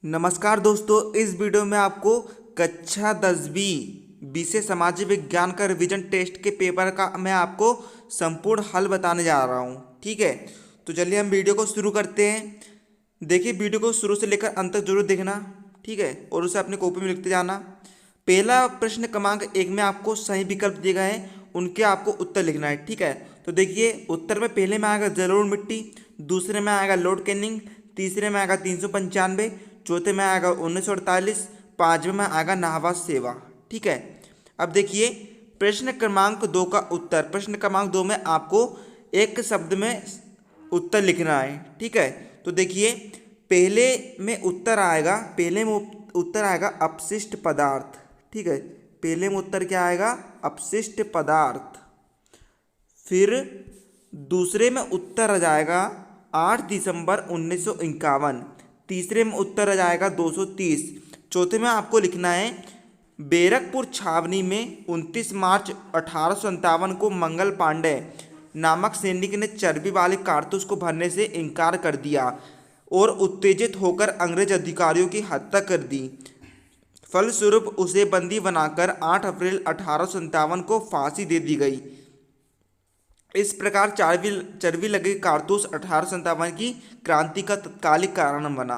नमस्कार दोस्तों, इस वीडियो में आपको कक्षा 10वीं विषय सामाजिक विज्ञान का रिवीजन टेस्ट के पेपर का मैं आपको संपूर्ण हल बताने जा रहा हूँ। ठीक है, तो चलिए हम वीडियो को शुरू करते हैं। देखिए, वीडियो को शुरू से लेकर अंत तक जरूर देखना। ठीक है, और उसे अपनी कॉपी में लिखते जाना। पहला प्रश्न क्रमांक 1 में आपको सही विकल्प दिए गए हैं, उनके आपको उत्तर लिखना है। ठीक है, तो देखिए उत्तर में पहले में आएगा जलोढ़ मिट्टी, दूसरे में आएगा लॉर्ड कैनिंग, तीसरे में आएगा 395, चौथे में आएगा 1948, पांचवें में आएगा नाहवा सेवा। ठीक है, अब देखिए प्रश्न क्रमांक 2 का उत्तर। प्रश्न क्रमांक 2 में आपको एक शब्द में उत्तर लिखना है। ठीक है, तो देखिए पहले में उत्तर आएगा अपशिष्ट पदार्थ। ठीक है, पहले में उत्तर क्या आएगा? अपशिष्ट पदार्थ। फिर दूसरे में उत्तर आ जाएगा 8 दिसंबर 1951, तीसरे में उत्तर आ जाएगा 230, चौथे में आपको लिखना है बैरकपुर छावनी में 29 मार्च 1857 को मंगल पांडे नामक सैनिक ने चर्बी वाले कारतूस को भरने से इनकार कर दिया और उत्तेजित होकर अंग्रेज अधिकारियों की हत्या कर दी। फलस्वरूप उसे बंदी बनाकर 8 अप्रैल 1857 को फांसी दे दी गई। इस प्रकार चर्बी लगे कारतूस 1857 की क्रांति का तत्कालिक कारण बना।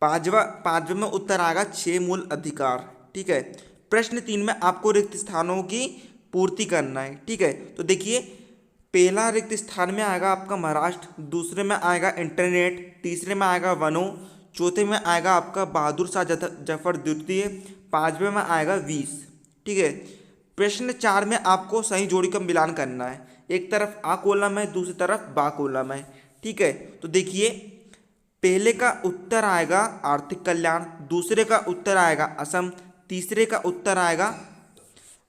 पांचवा में उत्तर आएगा 6 मूल अधिकार। ठीक है, प्रश्न 3 में आपको रिक्त स्थानों की पूर्ति करना है। ठीक है, तो देखिए पहला रिक्त स्थान में आएगा आपका महाराष्ट्र, दूसरे में आएगा इंटरनेट, तीसरे में आएगा वनों, चौथे में आएगा आपका बहादुर शाह जफर द्वितीय, पांचवें में आएगा 20। ठीक है, प्रश्न 4 में आपको सही जोड़ी का मिलान करना है। एक तरफ आ कॉलम है, दूसरी तरफ बा कॉलम है। ठीक है, तो देखिए पहले का उत्तर आएगा आर्थिक कल्याण, दूसरे का उत्तर आएगा असम, तीसरे का उत्तर आएगा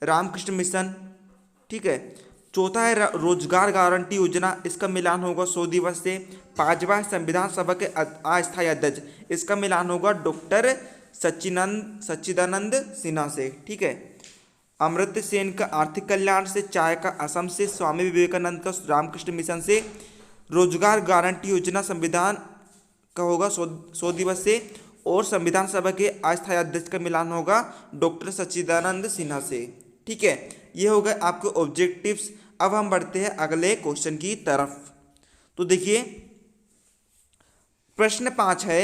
रामकृष्ण मिशन। ठीक है, चौथा है रोजगार गारंटी योजना, इसका मिलान होगा 100 दिवस से। पांचवा है संविधान सभा के अस्थायी अध्यक्ष, इसका मिलान होगा डॉक्टर सच्चिदानंद सिन्हा से। ठीक है, अमर्त्य सेन का आर्थिक कल्याण से, चाय का असम से, स्वामी विवेकानंद का रामकृष्ण मिशन से, रोजगार गारंटी योजना संविधान का होगा 100 दिवस से, और संविधान सभा के अस्थायी अध्यक्ष का मिलान होगा डॉक्टर सच्चिदानंद सिन्हा से। ठीक है, ये हो गए आपके ऑब्जेक्टिव्स। अब हम बढ़ते हैं अगले क्वेश्चन की तरफ। तो देखिए प्रश्न 5 है,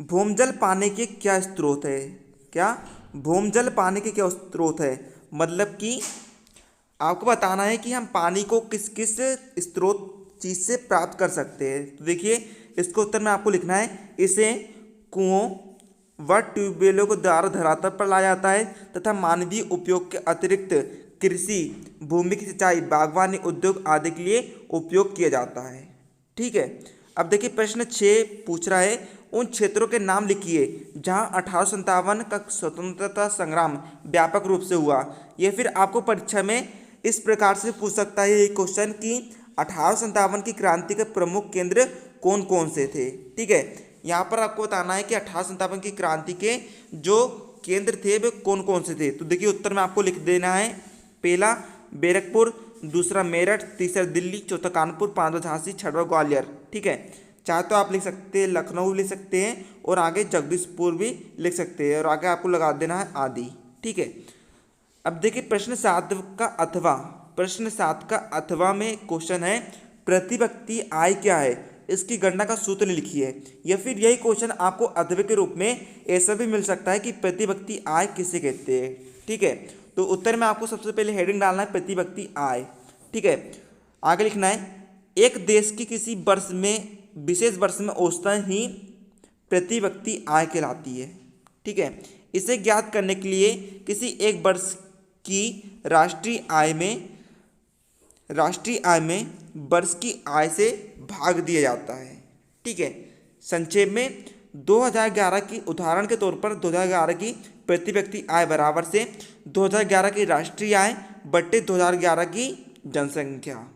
भूमजल पाने के क्या स्रोत है? क्या भूमजल पाने के क्या स्रोत है? मतलब कि आपको बताना है कि हम पानी को किस किस स्रोत चीज़ से प्राप्त कर सकते हैं। तो देखिए इसको उत्तर में आपको लिखना है, इसे कुओं व ट्यूबवेलों के द्वारा धरातल पर लाया जाता है तथा मानवीय उपयोग के अतिरिक्त कृषि, भूमि की सिंचाई, बागवानी, उद्योग आदि के लिए उपयोग किया जाता है। ठीक है, अब देखिए प्रश्न 6 पूछ रहा है, उन क्षेत्रों के नाम लिखिए जहां 1857 का स्वतंत्रता संग्राम व्यापक रूप से हुआ। यह फिर आपको परीक्षा में इस प्रकार से पूछ सकता है ये क्वेश्चन कि 1857 की क्रांति के प्रमुख केंद्र कौन कौन से थे। ठीक है, यहाँ पर आपको बताना है कि 1857 की क्रांति के जो केंद्र थे वे कौन कौन से थे। तो देखिए उत्तर में आपको लिख देना है, पहला बैरकपुर, दूसरा मेरठ, तीसरा दिल्ली, चौथा कानपुर, पांचवा झांसी, छठवां ग्वालियर। ठीक है, चाहे तो आप लिख सकते हैं लखनऊ लिख सकते हैं और आगे जगदीशपुर भी लिख सकते हैं और आगे आपको लगा देना है आदि। ठीक है, अब देखिए प्रश्न 7 का अथवा में क्वेश्चन है, प्रति व्यक्ति आय क्या है? इसकी गणना का सूत्र लिखिए। या फिर यही क्वेश्चन आपको अथवा के रूप में ऐसा भी मिल सकता है कि प्रति व्यक्ति आय किसे कहते हैं। ठीक है, तो उत्तर में आपको सबसे पहले हेडिंग डालना है प्रति व्यक्ति आय। ठीक है, आगे लिखना है, एक देश की किसी वर्ष में विशेष वर्ष में औसतन ही प्रति व्यक्ति आय कहलाती है। ठीक है, इसे ज्ञात करने के लिए किसी एक वर्ष की राष्ट्रीय आय में वर्ष की आय से भाग दिया जाता है। ठीक है, संक्षेप में 2011 की उदाहरण के तौर पर 2011 की प्रति व्यक्ति आय बराबर से 2011 की राष्ट्रीय आय बट्टे 2011 की जनसंख्या।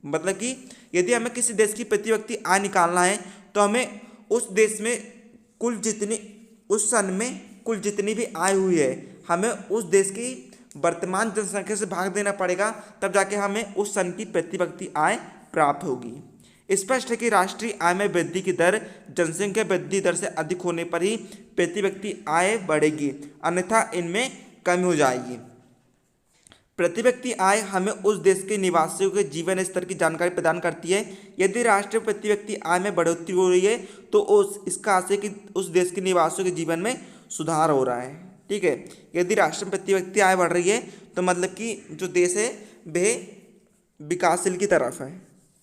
मतलब कि यदि हमें किसी देश की प्रति व्यक्ति आय निकालना है तो हमें उस देश में उस सन में कुल जितनी भी आय हुई है हमें उस देश की वर्तमान जनसंख्या से भाग देना पड़ेगा, तब जाके हमें उस सन की प्रति व्यक्ति आय प्राप्त होगी। स्पष्ट है कि राष्ट्रीय आय में वृद्धि की दर जनसंख्या वृद्धि दर से अधिक होने पर ही प्रति व्यक्ति आय बढ़ेगी, अन्यथा इनमें कमी हो जाएगी। प्रति व्यक्ति आय हमें उस देश के निवासियों के जीवन स्तर की जानकारी प्रदान करती है। यदि राष्ट्र में प्रति व्यक्ति आय में बढ़ोतरी हो रही है तो इसका अर्थ है कि उस देश के निवासियों के जीवन में सुधार हो रहा है। ठीक है, यदि राष्ट्र में प्रति व्यक्ति आय बढ़ रही है तो मतलब कि जो देश है वह विकासशील की तरफ है।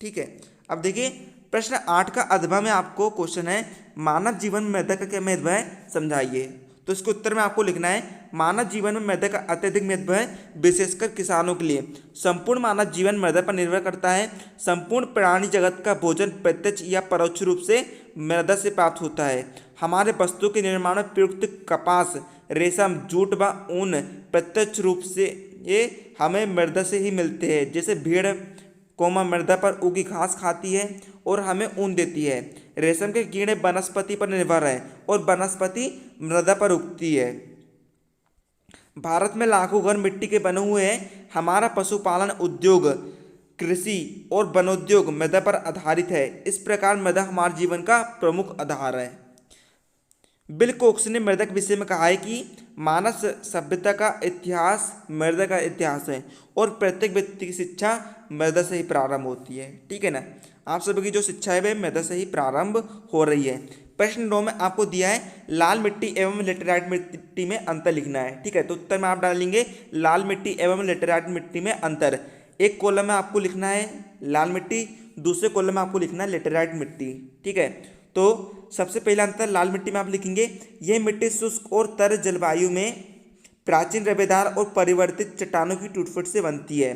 ठीक है, अब देखिए प्रश्न 8 का अधवा में आपको क्वेश्चन है, मानव जीवन में मैदा का क्या महत्व है, समझाइए। तो इसके उत्तर में आपको लिखना है, मानव जीवन में मैदा का अत्यधिक महत्व है, विशेषकर किसानों के लिए। संपूर्ण मानव जीवन मैदा पर निर्भर करता है। संपूर्ण प्राणी जगत का भोजन प्रत्यक्ष या परोक्ष रूप से मैदा से प्राप्त होता है। हमारे वस्तुओं के निर्माण में प्रयुक्त कपास, रेशम, जूट व ऊन प्रत्यक्ष रूप से ये हमें मैदा से ही मिलते हैं। जैसे भेड़ मृदा पर उगी घास खाती है और हमें ऊन देती है। रेशम के कीड़े वनस्पति पर निर्भर है और वनस्पति मृदा पर उगती है। भारत में लाखों घर मिट्टी के बने हुए हैं। हमारा पशुपालन उद्योग, कृषि और वनोद्योग मृदा पर आधारित है। इस प्रकार मृदा हमारे जीवन का प्रमुख आधार है। बिल कोक्स ने मृदा के विषय में कहा है कि मानव सभ्यता का इतिहास मृदा का इतिहास है और प्रत्येक व्यक्ति की शिक्षा मृदा से ही प्रारंभ होती है। ठीक है ना, आप सभी की जो शिक्षा है वह मृदा से ही प्रारंभ हो रही है। प्रश्न 9 में आपको दिया है, लाल मिट्टी एवं लेटेराइट मिट्टी में अंतर लिखना है। ठीक है, तो उत्तर में आप डालेंगे लाल मिट्टी एवं लेटेराइट मिट्टी में अंतर। एक कॉलम में आपको लिखना है लाल मिट्टी, दूसरे कॉलम में आपको लिखना है लेटेराइट मिट्टी। ठीक है, तो सबसे पहला अंतर लाल मिट्टी में आप लिखेंगे, यह मिट्टी शुष्क और तर जलवायु में प्राचीन रेबेदार और परिवर्तित चट्टानों की टूट-फूट से बनती है।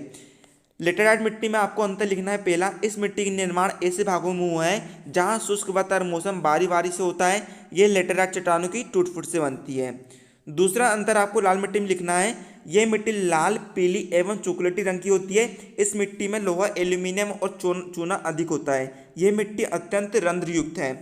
लेटेराइट मिट्टी में आपको अंतर लिखना है, पहला, इस मिट्टी का निर्माण ऐसे भागों में हुआ है जहां शुष्क व तर मौसम बारी बारी से होता है। यह लेटेराइट चट्टानों की टूट-फूट से बनती है। दूसरा अंतर आपको लाल मिट्टी में लिखना है, यह मिट्टी लाल, पीली एवं चॉकलेटी रंग की होती है। इस मिट्टी में लोहा, एल्यूमिनियम और चूना अधिक होता है। यह मिट्टी अत्यंत रंध्रयुक्त है।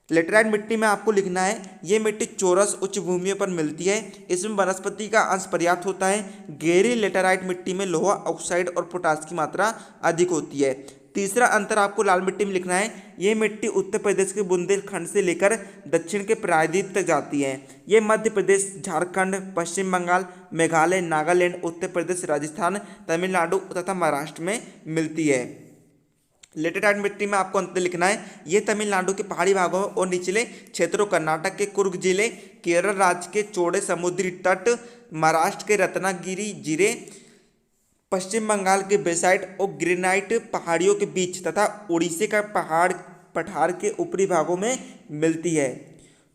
लेटेराइट मिट्टी में आपको लिखना है, यह मिट्टी चौरस उच्च भूमियों पर मिलती है। इसमें वनस्पति का अंश पर्याप्त होता है। गहरी लेटेराइट मिट्टी में लोहा, ऑक्साइड और पोटास की मात्रा अधिक होती है। तीसरा अंतर आपको लाल मिट्टी में लिखना है, यह मिट्टी उत्तर प्रदेश के बुंदेलखंड से लेकर दक्षिण के प्रायद्वीप तक जाती है। यह मध्य प्रदेश, झारखंड, पश्चिम बंगाल, मेघालय, नागालैंड, उत्तर प्रदेश, राजस्थान, तमिलनाडु तथा महाराष्ट्र में मिलती है। लेटेराइट मिट्टी में आपको अंतर लिखना है, ये तमिलनाडु के पहाड़ी भागों और निचले क्षेत्रों, कर्नाटक के कुर्ग जिले, केरल राज्य के चौड़े समुद्री तट, महाराष्ट्र के रत्नागिरी जिले, पश्चिम बंगाल के बेसाइट और ग्रेनाइट पहाड़ियों के बीच तथा उड़ीसा का पठार के ऊपरी भागों में मिलती है।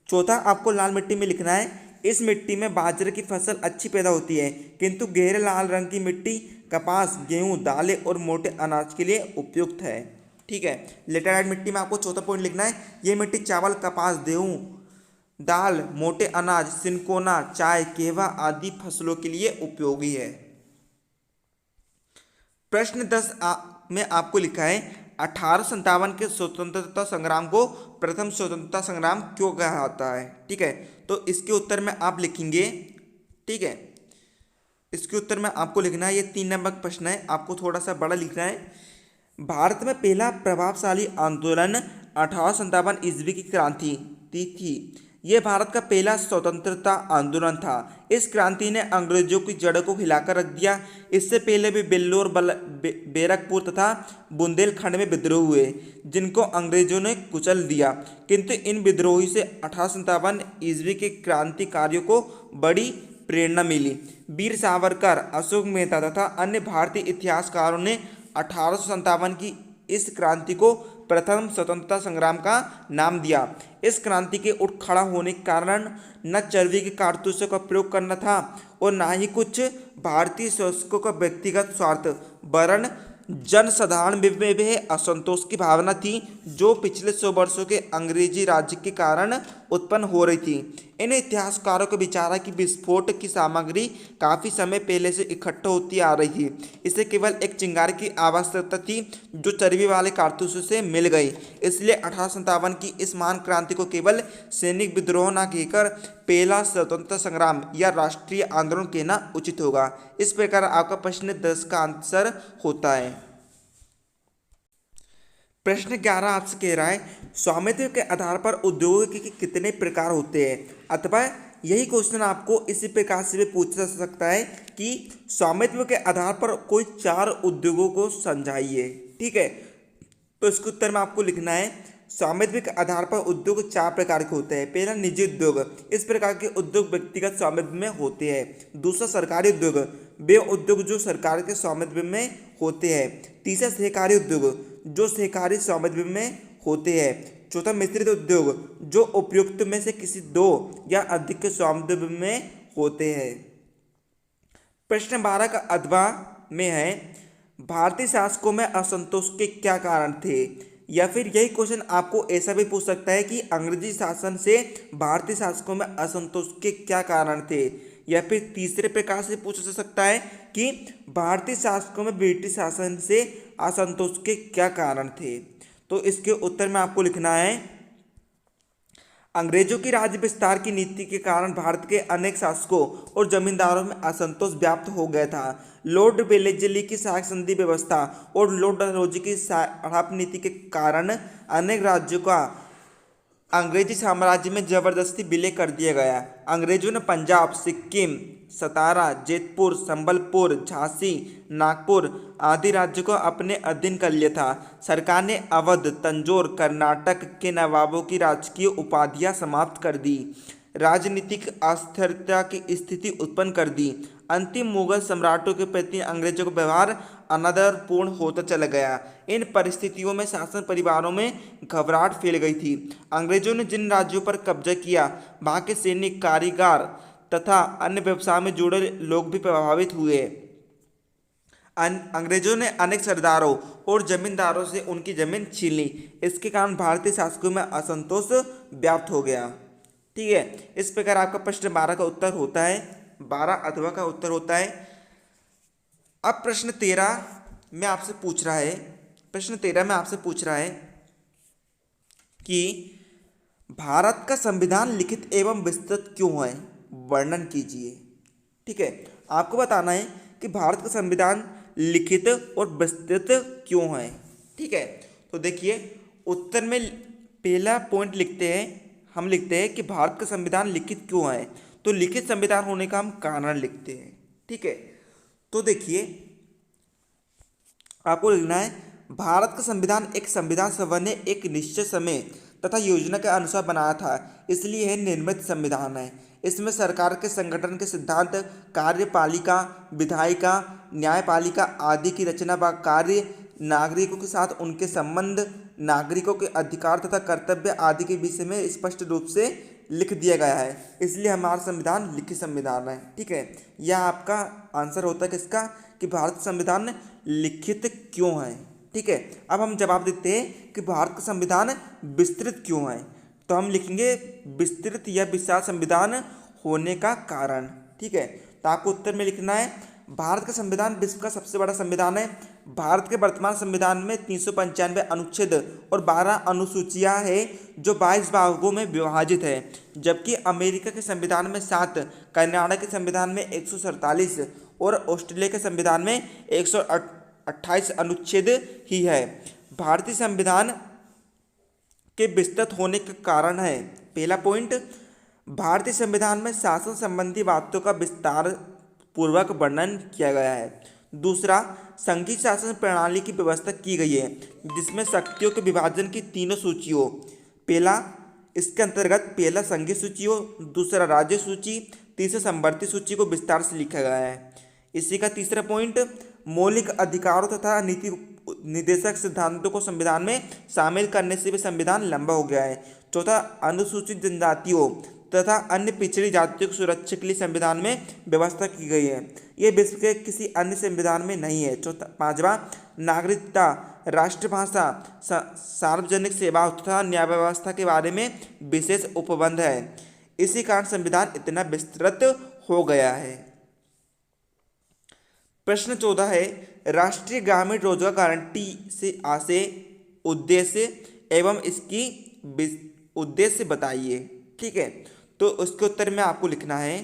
चौथा आपको लाल मिट्टी में लिखना है, इस मिट्टी में बाजरे की फसल अच्छी पैदा होती है, किंतु गहरे लाल रंग की मिट्टी कपास, गेहूं, दालें और मोटे अनाज के लिए उपयुक्त है। ठीक है, लेटेराइट मिट्टी में आपको चौथा पॉइंट लिखना है, ये मिट्टी चावल, कपास, गेहूं, दाल, मोटे अनाज, सिनकोना, चाय, कहवा आदि फसलों के लिए उपयोगी है। प्रश्न 10 में आपको लिखा है, 1857 के स्वतंत्रता संग्राम को प्रथम स्वतंत्रता संग्राम क्यों कहा जाता है। ठीक है, तो इसके उत्तर में आप लिखेंगे, ठीक है, इसके उत्तर में आपको लिखना है, ये 3 नंबर का प्रश्न है, आपको थोड़ा सा बड़ा लिखना है। भारत में पहला प्रभावशाली आंदोलन 1857 ईस्वी की क्रांति थी। यह भारत का पहला स्वतंत्रता आंदोलन था। इस क्रांति ने अंग्रेजों की जड़ों को हिलाकर रख दिया। इससे पहले भी बेल्लोर, बैरकपुर तथा बुंदेलखंड में विद्रोह हुए, जिनको अंग्रेजों ने कुचल दिया, किंतु इन विद्रोही से 1857 ईस्वी के क्रांतिकारियों को बड़ी प्रेरणा मिली। वीर सावरकर, अशोक मेहता तथा अन्य भारतीय इतिहासकारों ने 1857 की इस क्रांति को प्रथम स्वतंत्रता संग्राम का नाम दिया। इस क्रांति के उठ खड़ा होने के कारण न चर्बी के कारतूसों का प्रयोग करना था और न ही कुछ भारतीय शासकों का व्यक्तिगत स्वार्थ, वरन जनसाधारण में भी असंतोष की भावना थी जो पिछले 100 वर्षों के अंग्रेजी राज्य के कारण उत्पन्न हो रही थी। इन इतिहासकारों का विचार है कि विस्फोट की सामग्री काफ़ी समय पहले से इकट्ठा होती आ रही थी। इसे केवल एक चिंगारी की आवश्यकता थी जो चर्बी वाले कारतूसों से मिल गई। इसलिए 1857 की इस महान क्रांति को केवल सैनिक विद्रोह न कहकर पहला स्वतंत्रता संग्राम या राष्ट्रीय आंदोलन कहना उचित होगा। इस प्रकार आपका प्रश्न 10 का आंसर होता है। प्रश्न 11 आपसे कह रहा है स्वामित्व के आधार पर उद्योगों के कितने प्रकार होते हैं, अथवा यही क्वेश्चन आपको इसी प्रकार से भी पूछा जा सकता है कि स्वामित्व के आधार पर कोई 4 उद्योगों को समझाइए। ठीक है, तो इसके उत्तर में आपको लिखना है स्वामित्व के आधार पर उद्योग 4 प्रकार के होते हैं। पहला निजी उद्योग, इस प्रकार के उद्योग व्यक्तिगत स्वामित्व में होते हैं। दूसरा सरकारी उद्योग, वे उद्योग जो सरकार के स्वामित्व में होते हैं। तीसरा सहकारी उद्योग, जो सहकारी स्वामित्व में होते हैं। चौथा मिश्रित उद्योग, जो उपयुक्त में से किसी 2 या अधिक के स्वामित्व में होते हैं। प्रश्न 12 का अथवा में है भारतीय शासकों में असंतोष के क्या कारण थे, या फिर यही क्वेश्चन आपको ऐसा भी पूछ सकता है कि अंग्रेजी शासन से भारतीय शासकों में असंतोष के क्या कारण थे, या फिर तीसरे प्रकार से पूछा जा सकता है कि भारतीय शासकों में ब्रिटिश शासन से असंतोष के क्या कारण थे। तो इसके उत्तर में आपको लिखना है अंग्रेजों की राज्य विस्तार की नीति के कारण भारत के अनेक शासकों और जमींदारों में असंतोष व्याप्त हो गया था। लॉर्ड वेलेस्ली की सहायक संधि व्यवस्था और लॉर्ड डलहौजी की सड़ाप नीति के कारण अनेक राज्यों का अंग्रेजी साम्राज्य में जबरदस्ती विलय कर दिया गया। अंग्रेजों ने पंजाब, सिक्किम, सतारा, जैतपुर, संबलपुर, झांसी, नागपुर आदि राज्यों को अपने अधीन कर लिया था। सरकार ने अवध, तंजौर, कर्नाटक के नवाबों की राजकीय उपाधियां समाप्त कर दी, राजनीतिक अस्थिरता की स्थिति उत्पन्न कर दी। अंतिम मुगल सम्राटों के प्रति अंग्रेजों का व्यवहार अनादरपूर्ण होता चला गया। इन परिस्थितियों में शासन परिवारों में घबराहट फैल गई थी। अंग्रेजों ने जिन राज्यों पर कब्जा किया वहाँ के सैनिक, कारीगर तथा अन्य व्यवसाय में जुड़े लोग भी प्रभावित हुए। अंग्रेजों ने अनेक सरदारों और जमींदारों से उनकी जमीन छीन ली। इसके कारण भारतीय शासकों में असंतोष व्याप्त हो गया। ठीक है, इस प्रकार आपका प्रश्न 12 का उत्तर होता है, 12 अथवा का उत्तर होता है। अब प्रश्न 13 में आपसे पूछ रहा है, प्रश्न 13 में आपसे पूछ रहा है कि भारत का संविधान लिखित एवं विस्तृत क्यों है, वर्णन कीजिए। ठीक है, आपको बताना है कि भारत का संविधान लिखित और विस्तृत क्यों है। ठीक है, तो देखिए उत्तर में पहला पॉइंट लिखते हैं, हम लिखते हैं कि भारत का संविधान लिखित क्यों है, तो लिखित संविधान होने का हम कारण लिखते हैं। ठीक है, तो देखिए आपको लिखना है भारत का संविधान एक संविधान सभा ने एक निश्चित समय तथा योजना के अनुसार बनाया था, इसलिए यह निर्मित संविधान है। इसमें सरकार के संगठन के सिद्धांत, कार्यपालिका, विधायिका, न्यायपालिका आदि की रचना व कार्य, नागरिकों के साथ उनके संबंध, नागरिकों के अधिकार तथा कर्तव्य आदि के विषय में स्पष्ट रूप से लिख दिया गया है, इसलिए हमारा संविधान लिखित संविधान है। ठीक है, यह आपका आंसर होता है किसका, कि भारत संविधान लिखित क्यों है। ठीक है, अब हम जवाब देते हैं कि भारत का संविधान विस्तृत क्यों है, तो हम लिखेंगे विस्तृत या विशाल संविधान होने का कारण। ठीक है, तो आपको उत्तर में लिखना है भारत का संविधान विश्व का सबसे बड़ा संविधान है। भारत के वर्तमान संविधान में 395 अनुच्छेद और 12 अनुसूचियां हैं जो 22 भागों में विभाजित है, जबकि अमेरिका के संविधान में 7, कनाडा के संविधान में 147 और ऑस्ट्रेलिया के संविधान में 128 अनुच्छेद ही है। भारतीय संविधान के विस्तृत होने का कारण है, पहला पॉइंट, भारतीय संविधान में शासन संबंधी बातों का विस्तार पूर्वक वर्णन किया गया है। दूसरा, संघीय शासन प्रणाली की व्यवस्था की गई है जिसमें शक्तियों के विभाजन की तीनों सूचियों, पहला इसके अंतर्गत पहला संघीय सूची हो, दूसरा राज्य सूची, तीसरा संवर्ती सूची को विस्तार से लिखा गया है। इसी का तीसरा पॉइंट, मौलिक अधिकारों तथा नीति निर्देशक सिद्धांतों को संविधान में शामिल करने से भी संविधान लंबा हो गया है। चौथा, अनुसूचित जनजातियों तथा अन्य पिछड़ी जातियों की सुरक्षा के लिए संविधान में व्यवस्था की गई है, ये विश्व के किसी अन्य संविधान में नहीं है। चौथा, पांचवा, नागरिकता, राष्ट्रभाषा, सार्वजनिक सेवाओं तथा न्याय व्यवस्था के बारे में विशेष उपबंध है। इसी कारण संविधान इतना विस्तृत हो गया है। प्रश्न 14 है राष्ट्रीय ग्रामीण रोजगार गारंटी से आशय उद्देश्य एवं इसकी उद्देश्य बताइए। ठीक है, तो उसके उत्तर में आपको लिखना है,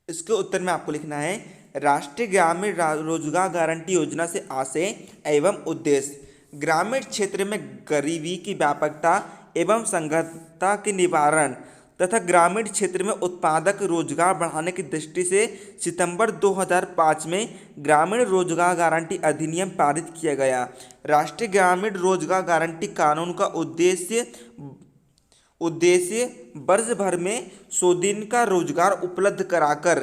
इसके उत्तर में आपको लिखना है राष्ट्रीय ग्रामीण रोजगार गारंटी योजना से आशय एवं उद्देश्य। ग्रामीण क्षेत्र में गरीबी की व्यापकता एवं संगतता के निवारण तथा ग्रामीण क्षेत्र में उत्पादक रोजगार बढ़ाने की दृष्टि से सितंबर 2005 में ग्रामीण रोजगार गारंटी अधिनियम पारित किया गया। राष्ट्रीय ग्रामीण रोजगार गारंटी कानून का उद्देश्य वर्ष भर में 100 दिन का रोजगार उपलब्ध कराकर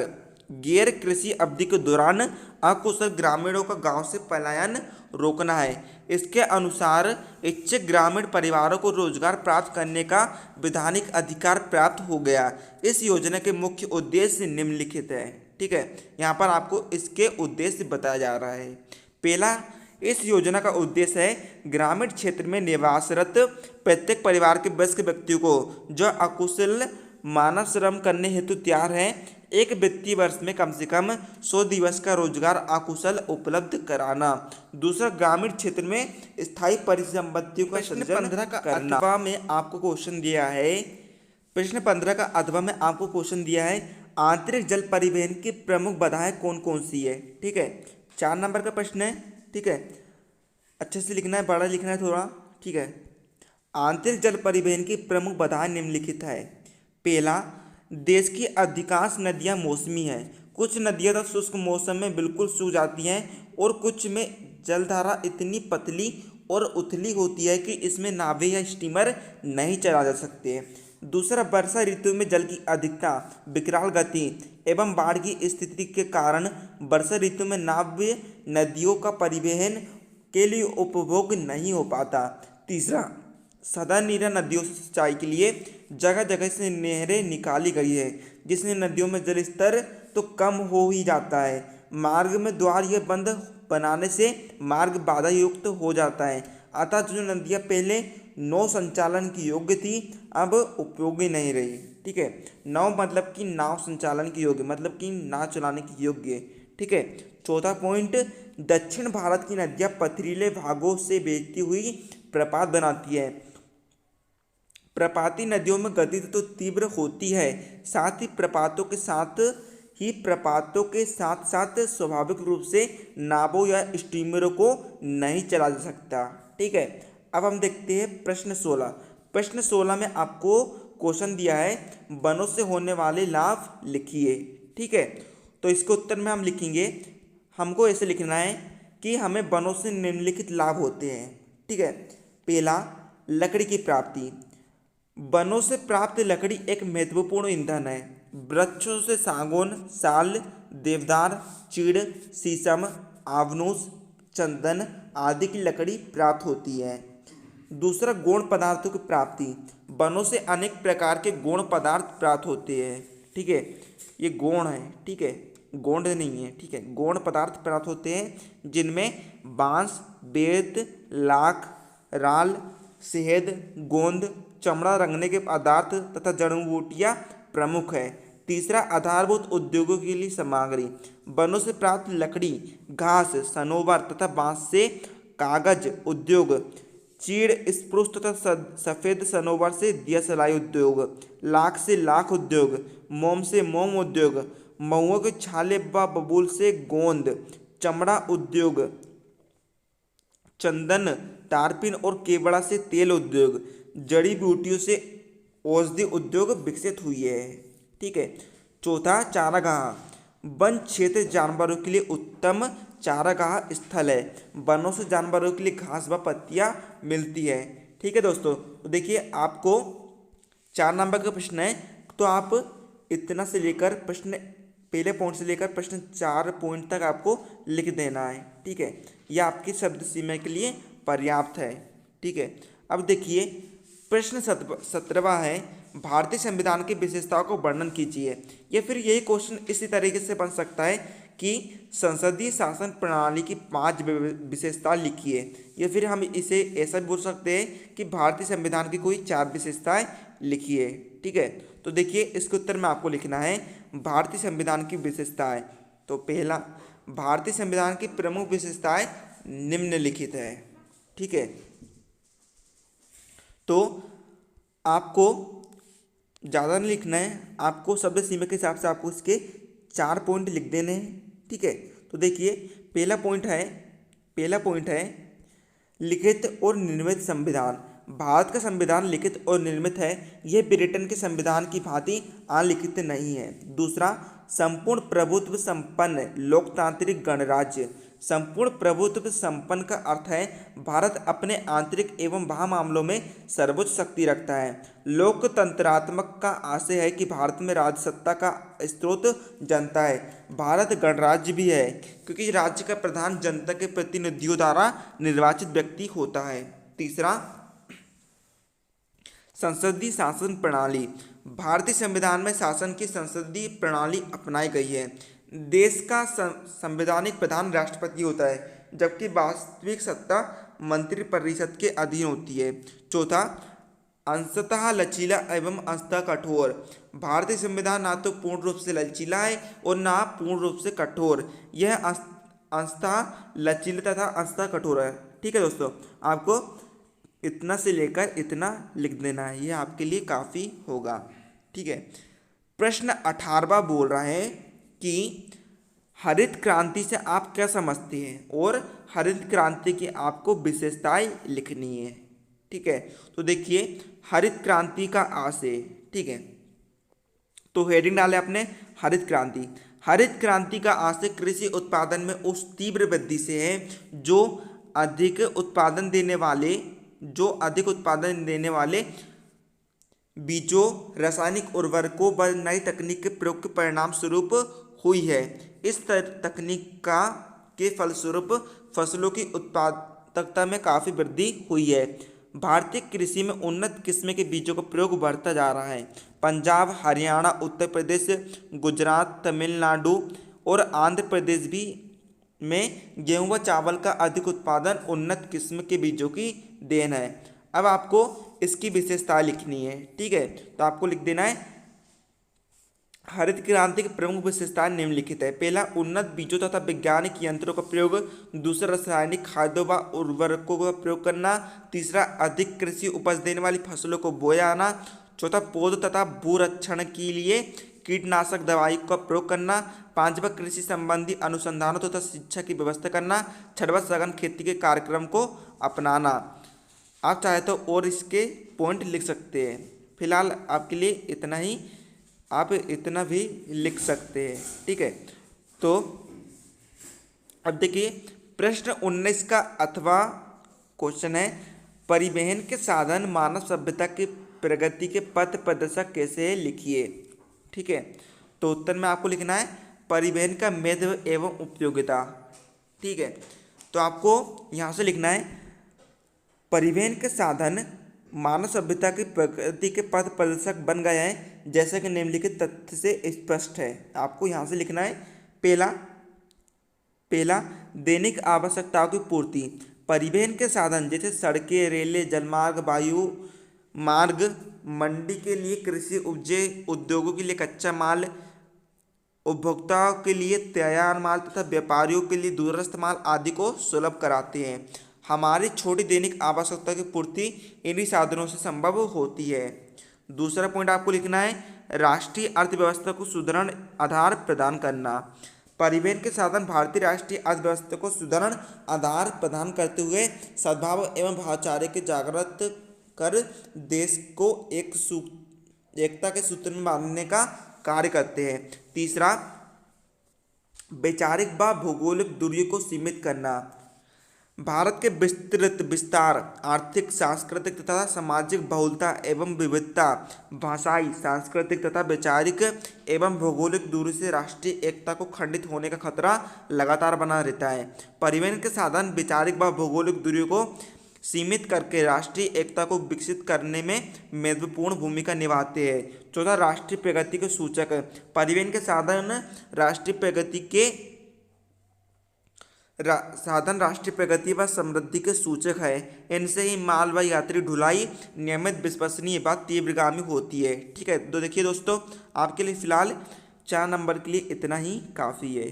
गैर कृषि अवधि के दौरान अकुशल ग्रामीणों का गांव से पलायन रोकना है। इसके अनुसार इच्छुक ग्रामीण परिवारों को रोजगार प्राप्त करने का वैधानिक अधिकार प्राप्त हो गया। इस योजना के मुख्य उद्देश्य निम्नलिखित है। ठीक है, यहाँ पर आपको इसके उद्देश्य बताया जा रहा है। पहला, इस योजना का उद्देश्य है ग्रामीण क्षेत्र में निवासरत प्रत्येक परिवार के वयस्क व्यक्तियों को जो अकुशल मानव श्रम करने हेतु तैयार हैं एक वित्तीय वर्ष में कम से कम 100 दिवस का रोजगार अकुशल उपलब्ध कराना। दूसरा, ग्रामीण क्षेत्र में स्थायी परिसंपत्तियों का सृजन करना। अथवा में आपको क्वेश्चन दिया है, प्रश्न 15 का अथवा में आपको क्वेश्चन दिया है आंतरिक जल परिवहन की प्रमुख बाधाएं कौन कौन सी है। ठीक है, 4 नंबर का प्रश्न है। ठीक है, अच्छे से लिखना है, बड़ा लिखना है थोड़ा। ठीक है, आंतरिक जल परिवहन की प्रमुख बाधाएं निम्नलिखित है। पहला, देश की अधिकांश नदियां मौसमी हैं। कुछ नदियां तो शुष्क मौसम में बिल्कुल सूख जाती हैं और कुछ में जलधारा इतनी पतली और उथली होती है कि इसमें नावें या स्टीमर नहीं चला जा सकते। दूसरा, वर्षा ऋतु में जल की अधिकता, विकराल गति एवं बाढ़ की स्थिति के कारण वर्षा ऋतु में नाव नदियों का परिवहन के लिए उपभोग नहीं हो पाता। तीसरा, सदा नीरा नदियों से सिंचाई के लिए जगह जगह से नहरें निकाली गई है जिससे नदियों में जल स्तर तो कम हो ही जाता है। मार्ग में द्वार या बंद बनाने से मार्ग बाधा युक्त हो जाता है। अतः जो नदियाँ पहले नौ संचालन की योग्य थी अब उपयोगी नहीं रही। ठीक है, नौ मतलब कि नाव संचालन की योग्य, मतलब कि नाव चलाने की योग्य। ठीक है, चौथा पॉइंट, दक्षिण भारत की नदियाँ पथरीले भागों से बहती हुई प्रपात बनाती है। प्रपाती नदियों में गति तो तीव्र होती है, साथ ही प्रपातों के साथ साथ स्वाभाविक रूप से नावों या स्टीमरों को नहीं चला जा सकता। ठीक है, अब हम देखते हैं प्रश्न 16। प्रश्न 16 में आपको क्वेश्चन दिया है वनों से होने वाले लाभ लिखिए। ठीक है, तो इसके उत्तर में हम लिखेंगे, हमको ऐसे लिखना है कि हमें वनों से निम्नलिखित लाभ होते हैं। ठीक है, पहला, लकड़ी की प्राप्ति। वनों से प्राप्त लकड़ी एक महत्वपूर्ण ईंधन है। वृक्षों से सागौन, साल, देवदार, चीड़, शीशम, आवनूस, चंदन आदि की लकड़ी प्राप्त होती है। दूसरा, गौण पदार्थों की प्राप्ति। वनों से अनेक प्रकार के गौण पदार्थ प्राप्त होते हैं। ठीक है, ये गौण है। ठीक है, गोंड नहीं है। ठीक है, गौण पदार्थ प्राप्त होते हैं जिनमें बांस, बेत, लाख, राल, शहद, गोंद, चमड़ा रंगने के पदार्थ तथा जड़ी बूटियाँ प्रमुख है। तीसरा, आधारभूत उद्योगों के लिए सामग्री। वनों से प्राप्त लकड़ी, घास, सनोवर तथा बांस से कागज उद्योग, चीड़, स्प्रूस तथा सफ़ेद सनोवर से दिया सलाई उद्योग, लाख से लाख उद्योग, मोम से मोम उद्योग, महुओं के छाले व बबूल से गोंद, चमड़ा उद्योग, चंदन, तारपीन और केवड़ा से तेल उद्योग, जड़ी बूटियों से औषधि उद्योग विकसित हुई है। ठीक है, चौथा, चारागाह। वन क्षेत्र जानवरों के लिए उत्तम चारागाह स्थल है। वनों से जानवरों के लिए घास व पत्तियाँ मिलती है। ठीक है दोस्तों, तो देखिए आपको 4 नंबर का प्रश्न है, तो आप इतना से लेकर प्रश्न पहले पॉइंट से लेकर प्रश्न 4 पॉइंट तक आपको लिख देना है। ठीक है, यह आपकी शब्द सीमा के लिए पर्याप्त है। ठीक है, अब देखिए प्रश्न 17वां है, भारतीय संविधान की विशेषताओं को वर्णन कीजिए। या फिर यही क्वेश्चन इसी तरीके से बन सकता है कि संसदीय शासन प्रणाली की 5 विशेषता लिखिए। या फिर हम इसे ऐसा भी बोल सकते हैं कि भारतीय संविधान की कोई 4 विशेषताएं लिखिए। ठीक है, तो देखिए इसके उत्तर में आपको लिखना है भारतीय संविधान की विशेषताएं। तो पहला, भारतीय संविधान की प्रमुख विशेषताएं निम्नलिखित है। ठीक है, तो आपको ज़्यादा नहीं लिखना है, आपको शब्द सीमा के हिसाब से आपको इसके 4 पॉइंट लिख देने हैं। ठीक है। तो देखिए पहला पॉइंट है लिखित और निर्मित संविधान। भारत का संविधान लिखित और निर्मित है, यह ब्रिटेन के संविधान की भांति अलिखित नहीं है। दूसरा, संपूर्ण प्रभुत्व संपन्न लोकतांत्रिक गणराज्य। संपूर्ण प्रभुत्व संपन्न का अर्थ है भारत अपने आंतरिक एवं बाह्य मामलों में सर्वोच्च शक्ति रखता है। लोकतंत्रात्मक का आशय है कि भारत में राज्य सत्ता का स्रोत जनता है। भारत गणराज्य भी है क्योंकि राज्य का प्रधान जनता के प्रतिनिधियों द्वारा निर्वाचित व्यक्ति होता है। तीसरा, संसदीय शासन प्रणाली। भारतीय संविधान में शासन की संसदीय प्रणाली अपनाई गई है। देश का संवैधानिक प्रधान राष्ट्रपति होता है, जबकि वास्तविक सत्ता मंत्रिपरिषद के अधीन होती है। चौथा, अंशतः लचीला एवं अंशतः कठोर। भारतीय संविधान ना तो पूर्ण रूप से लचीला है और ना पूर्ण रूप से कठोर, यह अंशतः लचीला तथा अंशतः कठोर है। ठीक है दोस्तों, आपको इतना से लेकर इतना लिख देना है, ये आपके लिए काफ़ी होगा। ठीक है। प्रश्न 18वां बोल रहा है कि हरित क्रांति से आप क्या समझते हैं और हरित क्रांति की आपको विशेषताएं लिखनी है। ठीक है। तो देखिए हरित क्रांति का आशय, ठीक है, तो हेडिंग डाले आपने हरित क्रांति। हरित क्रांति का आशय कृषि उत्पादन में उस तीव्र वृद्धि से है जो अधिक उत्पादन देने वाले बीजों, रासायनिक उर्वरकों व नई तकनीक के प्रयोग के परिणाम स्वरूप हुई है। इस तकनीक के फलस्वरूप फसलों की उत्पादकता में काफ़ी वृद्धि हुई है। भारतीय कृषि में उन्नत किस्म के बीजों का प्रयोग बढ़ता जा रहा है। पंजाब, हरियाणा, उत्तर प्रदेश, गुजरात, तमिलनाडु और आंध्र प्रदेश भी में गेहूं व चावल का अधिक उत्पादन उन्नत किस्म के बीजों की देन है। अब आपको इसकी विशेषता लिखनी है। ठीक है। तो आपको लिख देना है हरित क्रांति की प्रमुख विशेषताएं निम्नलिखित है। पहला, उन्नत बीजों तथा वैज्ञानिक यंत्रों का प्रयोग। दूसरा, रासायनिक खाद्यों व उर्वरकों का प्रयोग करना। तीसरा, अधिक कृषि उपज देने वाली फसलों को बोयाना। चौथा, पौध तथा भूरक्षण के लिए कीटनाशक दवाई का प्रयोग करना। पांचवा, कृषि संबंधी अनुसंधानों तथा शिक्षा की व्यवस्था करना। छठवां, सघन खेती के कार्यक्रम को अपनाना। आप चाहे तो और इसके पॉइंट लिख सकते हैं, फिलहाल आपके लिए इतना ही, आप इतना भी लिख सकते हैं। ठीक है। तो अब देखिए प्रश्न 19 का अथवा क्वेश्चन है, परिवहन के साधन मानव सभ्यता की प्रगति के पथ प्रदर्शक कैसे है, लिखिए। ठीक है। तो उत्तर में आपको लिखना है परिवहन का महत्व एवं उपयोगिता। ठीक है। तो आपको यहाँ से लिखना है परिवहन के साधन मानव सभ्यता की प्रगति के पथ प्रदर्शक बन गए हैं, जैसा कि निम्नलिखित तथ्य से स्पष्ट है। आपको यहाँ से लिखना है पहला दैनिक आवश्यकताओं की पूर्ति। परिवहन के साधन जैसे सड़कें, रेलें, जलमार्ग, वायु मार्ग, मंडी के लिए कृषि उपजे, उद्योगों के लिए कच्चा माल, उपभोक्ताओं के लिए तैयार माल तथा व्यापारियों के लिए दूरस्थ माल आदि को सुलभ कराते हैं। हमारी छोटी दैनिक आवश्यकता की पूर्ति इन्हीं साधनों से संभव होती है। दूसरा पॉइंट आपको लिखना है राष्ट्रीय अर्थव्यवस्था को सुदृढ़ आधार प्रदान करना। परिवहन के साधन भारतीय राष्ट्रीय अर्थव्यवस्था को सुदृढ़ आधार प्रदान करते हुए सद्भाव एवं भाईचारे के जागृत कर देश को एकता के सूत्र में बांधने का कार्य करते हैं। तीसरा, वैचारिक व भौगोलिक दूरियों को सीमित करना। भारत के विस्तृत विस्तार, आर्थिक, सांस्कृतिक तथा सामाजिक बहुलता एवं विविधता, भाषाई, सांस्कृतिक तथा वैचारिक एवं भौगोलिक दूरी से राष्ट्रीय एकता को खंडित होने का खतरा लगातार बना रहता है। परिवहन के साधन वैचारिक व भौगोलिक दूरियों को सीमित करके राष्ट्रीय एकता को विकसित करने में महत्वपूर्ण भूमिका निभाते हैं। चौथा, राष्ट्रीय प्रगति के सूचक। परिवहन के साधन राष्ट्रीय प्रगति व समृद्धि के सूचक है। इनसे ही माल व यात्री ढुलाई नियमित, विश्वसनीय व तीव्रगामी होती है। ठीक है। तो देखिए दोस्तों, आपके लिए फिलहाल 4 नंबर के लिए इतना ही काफ़ी है।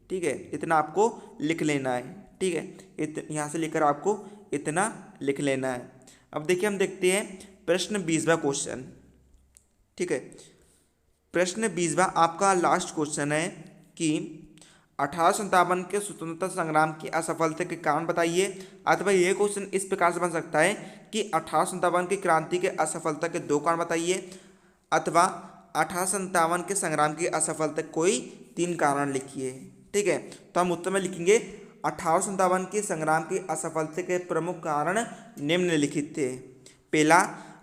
ठीक है। इतना आपको लिख लेना है। ठीक है। यहाँ से लेकर आपको इतना लिख लेना है। अब देखिए हम देखते हैं प्रश्न 20वां क्वेश्चन। ठीक है। प्रश्न 20वां आपका लास्ट क्वेश्चन है कि 1857 के स्वतंत्रता संग्राम की असफलता के कारण बताइए। अथवा ये क्वेश्चन इस प्रकार से बन सकता है कि 1857 की क्रांति के असफलता के 2 कारण बताइए, अथवा 1857 के संग्राम की असफलता कोई 3 कारण लिखिए। ठीक है, तो हम उत्तर में लिखेंगे 1857 के संग्राम की असफलता के प्रमुख कारण निम्नलिखित थे। पहला,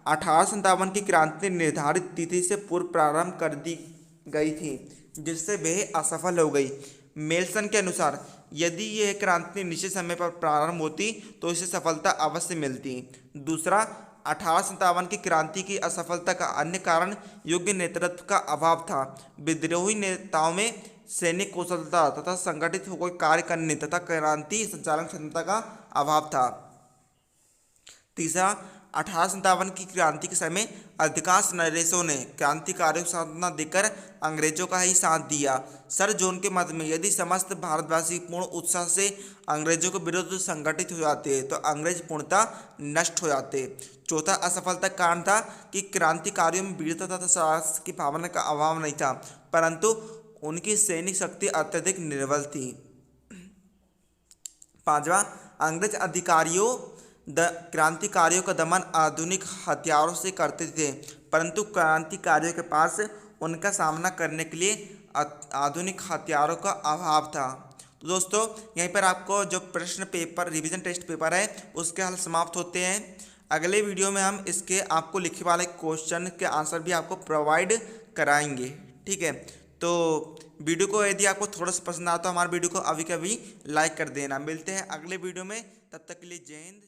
1857 की क्रांति निर्धारित तिथि से पूर्व प्रारंभ कर दी गई थी, जिससे वह असफल हो गई। मेल्सन के अनुसार यदि यह क्रांति निश्चित समय पर प्रारंभ होती तो इसे सफलता अवश्य मिलती। दूसरा, 1857 की क्रांति की असफलता का अन्य कारण योग्य नेतृत्व का अभाव था। विद्रोही नेताओं में सैनिक कुशलता तथा संगठित होकर कार्य करने तथा क्रांति संचालन क्षमता का अभाव था। तीसरा, 1857 की क्रांति के समय अधिकांश नरेशों ने क्रांतिकारियों को सांत्वना देकर अंग्रेजों का ही साथ दिया। सर जॉन के मत में यदि समस्त भारतवासी पूर्ण उत्साह से अंग्रेजों के विरुद्ध संगठित हो जाते तो अंग्रेज पूर्णतः नष्ट हो जाते। चौथा असफलता का कारण था कि क्रांतिकारियों में वीरता तथा साहस की भावना का अभाव नहीं था, परंतु उनकी सैनिक शक्ति अत्यधिक निर्बल थी। पांचवा, अंग्रेज अधिकारियों क्रांतिकारियों का दमन आधुनिक हथियारों से करते थे, परंतु क्रांतिकारियों के पास उनका सामना करने के लिए आधुनिक हथियारों का अभाव था। तो दोस्तों, यहीं पर आपको जो प्रश्न पेपर रिवीजन टेस्ट पेपर है उसके हल समाप्त होते हैं। अगले वीडियो में हम इसके आपको लिखे वाले क्वेश्चन के आंसर भी आपको प्रोवाइड कराएंगे। ठीक है, तो वीडियो को यदि आपको थोड़ा सा पसंद आता तो हमारे वीडियो को अभी कभी लाइक कर देना। मिलते हैं अगले वीडियो में, तब तक के लिए जय हिंद।